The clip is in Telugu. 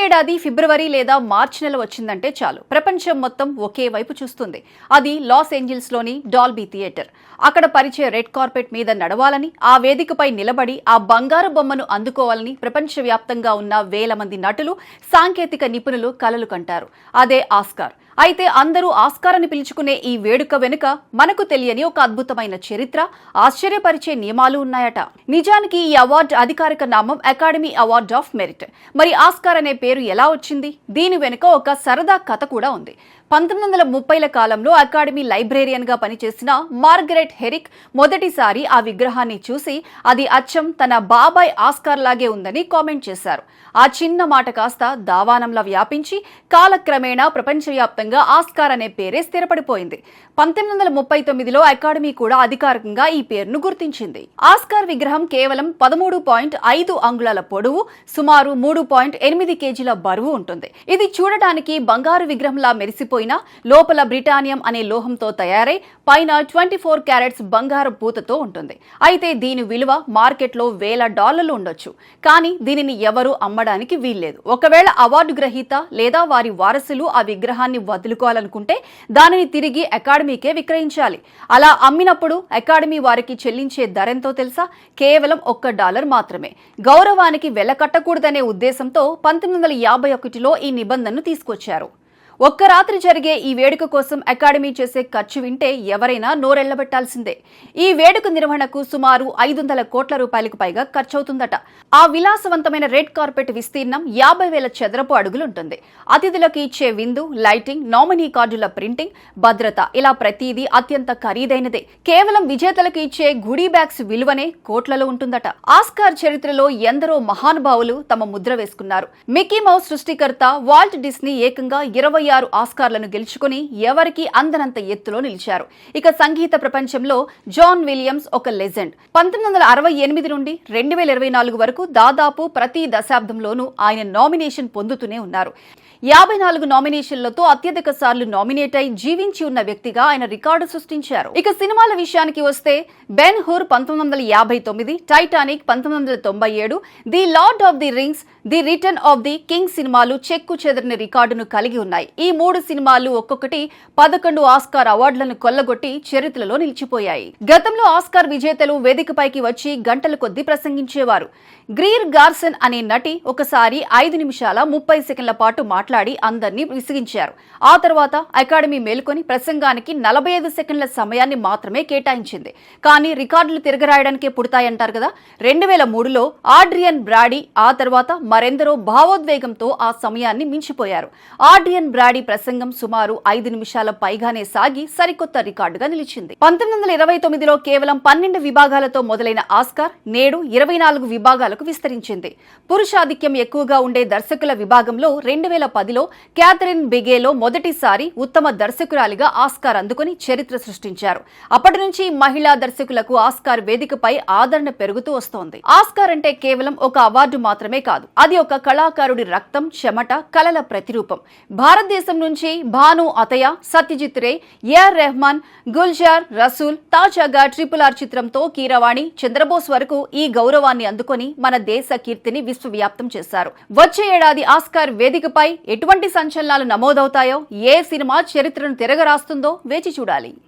ఏడాది ఫిబ్రవరి లేదా మార్చి నెల వచ్చిందంటే చాలు ప్రపంచం మొత్తం ఒకే వైపు చూస్తుంది. అది లాస్ ఏంజల్స్ లోని డాల్బీ థియేటర్. అక్కడ పరిచే రెడ్ కార్పెట్ మీద నడవాలని, ఆ వేదికపై నిలబడి ఆ బంగారు బొమ్మను అందుకోవాలని ప్రపంచవ్యాప్తంగా ఉన్న వేల మంది నటులు, సాంకేతిక నిపుణులు కలలు కంటారు. అదే ఆస్కార్. అయితే అందరూ ఆస్కార్ అని పిలుచుకునే ఈ వేడుక వెనుక మనకు తెలియని ఒక అద్భుతమైన చరిత్ర, ఆశ్చర్యపరిచే నియమాలు ఉన్నాయట. నిజానికి ఈ అవార్డు అధికారిక నామం అకాడమీ అవార్డ్ ఆఫ్ మెరిట్. మరి ఆస్కార్ అనే పేరు ఎలా వచ్చింది? దీని వెనుక ఒక సరదా కథ కూడా ఉంది. 1930ల కాలంలో అకాడమీ లైబ్రేరియన్ గా పనిచేసిన మార్గరెట్ హెరిక్ మొదటిసారి ఆ విగ్రహాన్ని చూసి అది అచ్చం తన బాబాయ్ ఆస్కార్ లాగే ఉందని కామెంట్ చేశారు. ఆ చిన్న మాట కాస్త దావానంలా వ్యాపించి కాలక్రమేణా ప్రపంచవ్యాప్తంగా ఆస్కార్ అనే పేరే స్థిరపడిపోయింది. 1939లో అకాడమీ కూడా అధికారికంగా ఈ పేరును గుర్తించింది. ఆస్కార్ విగ్రహం కేవలం 13.5 అంగుళాల పొడవు, సుమారు 3.8 కేజీల బరువు ఉంటుంది. ఇది చూడటానికి బంగారు విగ్రహంలా మెరిసిపోయినా లోపల బ్రిటానియం అనే లోహంతో తయారై పైన 24 క్యారెట్స్ బంగారు పూతతో ఉంటుంది. అయితే దీని విలువ మార్కెట్లో $1,000 ఉండొచ్చు. కానీ దీనిని ఎవరూ అమ్మడానికి వీల్లేదు. ఒకవేళ అవార్డు గ్రహీత లేదా వారి వారసులు ఆ విగ్రహాన్ని వదులుకోవాలనుకుంటే దానిని తిరిగి అకాడమీకే విక్రయించాలి. అలా అమ్మినప్పుడు అకాడమీ వారికి చెల్లించే ధరెంతో తెలుసా? కేవలం $1 మాత్రమే. గౌరవానికి వెలకట్టకూడదనే ఉద్దేశంతో 1951లో ఈ నిబంధనను తీసుకొచ్చారు. ఒక్క రాత్రి జరిగే ఈ వేడుక కోసం అకాడమీ చేసే ఖర్చు వింటే ఎవరైనా నోరెళ్లబెట్టాల్సిందే. ఈ వేడుక నిర్వహణకు సుమారు $500 కోట్ల పైగా ఖర్చవుతుందట. ఆ విలాసవంతమైన రెడ్ కార్పెట్ విస్తీర్ణం 50,000 చదరపు అడుగులుంటుంది. అతిథులకు ఇచ్చే విందు, లైటింగ్, నామినీ కార్డుల ప్రింటింగ్, భద్రత ఇలా ప్రతిదీ అత్యంత ఖరీదైనదే. కేవలం విజేతలకు ఇచ్చే గుడీ బ్యాగ్స్ విలువనే కోట్లలో ఉంటుందట. ఆస్కార్ చరిత్రలో ఎందరో మహానుభావులు తమ ముద్ర వేసుకున్నారు. మిక్కీ మౌస్ సృష్టికర్త వాల్ట్ డిస్నీ ఏకంగా 26 ఆస్కార్లను గెలుచుకుని ఎవరికి అందనంత ఎత్తులో నిలిచారు. ఇక సంగీత ప్రపంచంలో జాన్ విలియమ్స్ ఒక లెజెండ్. 1968 నుండి 2024 వరకు దాదాపు ప్రతి దశాబ్దంలోనూ ఆయన నామినేషన్ పొందుతూనే ఉన్నారు. 54 నామినేషన్లతో అత్యధిక సార్లు నామినేట్ అయి జీవించి ఉన్న వ్యక్తిగా ఆయన రికార్డు సృష్టించారు. ఇక సినిమాల విషయానికి వస్తే Ben Hur 1959, Titanic 1997, the Lord of the Rings, the Return of the King సినిమాలు చెక్కు చెదరని రికార్డును కలిగి ఉన్నాయి. ఈ 3 సినిమాలు ఒక్కొక్కటి 11 ఆస్కార్ అవార్డులను కొల్లగొట్టి చరిత్రలో నిలిచిపోయాయి. గతంలో ఆస్కార్ విజేతలు వేదికపైకి వచ్చి గంటల కొద్దీ ప్రసంగించేవారు. గ్రీర్ గార్సన్ అనే నటి ఒకసారి 5 నిమిషాల 30 సెకండ్ల పాటు మాట్లాడి అందరినీ విసిగించారు. ఆ తర్వాత అకాడమీ మేల్కొని ప్రసంగానికి 45 సెకండ్ల సమయాన్ని మాత్రమే కేటాయించింది. కానీ రికార్డులు తిరగరాయడానికే పుడతాయంటారు కదా. 2003లో ఆడ్రియన్ బ్రాడీ, ఆ తర్వాత మరెందరో భావోద్వేగంతో ఆ సమయాన్ని మించిపోయారు. ఆడ్రియన్ బ్రాడీ ప్రసంగం సుమారు 5 నిమిషాల పైగానే సాగి సరికొత్త రికార్డుగా నిలిచింది. 1929లో కేవలం 12 విభాగాలతో మొదలైన ఆస్కార్ నేడు 24 విభాగాలకు విస్తరించింది. పురుషాధిక్యం ఎక్కువగా ఉండే దర్శకుల విభాగంలో 2010లో క్యాథరిన్ బిగేలో మొదటిసారి ఉత్తమ దర్శకురాలిగా ఆస్కార్ అందుకుని చరిత్ర సృష్టించారు. అప్పటి నుంచి మహిళా దర్శకులకు ఆస్కార్ వేదికపై ఆదరణ పెరుగుతూ వస్తోంది. ఆస్కార్ అంటే కేవలం ఒక అవార్డు మాత్రమే కాదు, అది ఒక కళాకారుడి రక్తం, చెమట, కళల ప్రతిరూపం. భారతదేశం నుంచి భాను అతయ, సత్యజిత్ రే, ఏఆర్ రెహమాన్, గుల్జార్, రసూల్, తాజాగా RRR చిత్రంతో కీరవాణి, చంద్రబోస్ వరకు ఈ గౌరవాన్ని అందుకొని మన దేశ కీర్తిని విశ్వవ్యాప్తం చేశారు. వచ్చే ఏడాది ఆస్కార్ వేదికపై ఎటువంటి సంచలనాలు నమోదవుతాయో, ఏ సినిమా చరిత్రను తిరగరాస్తుందో వేచి చూడాలి.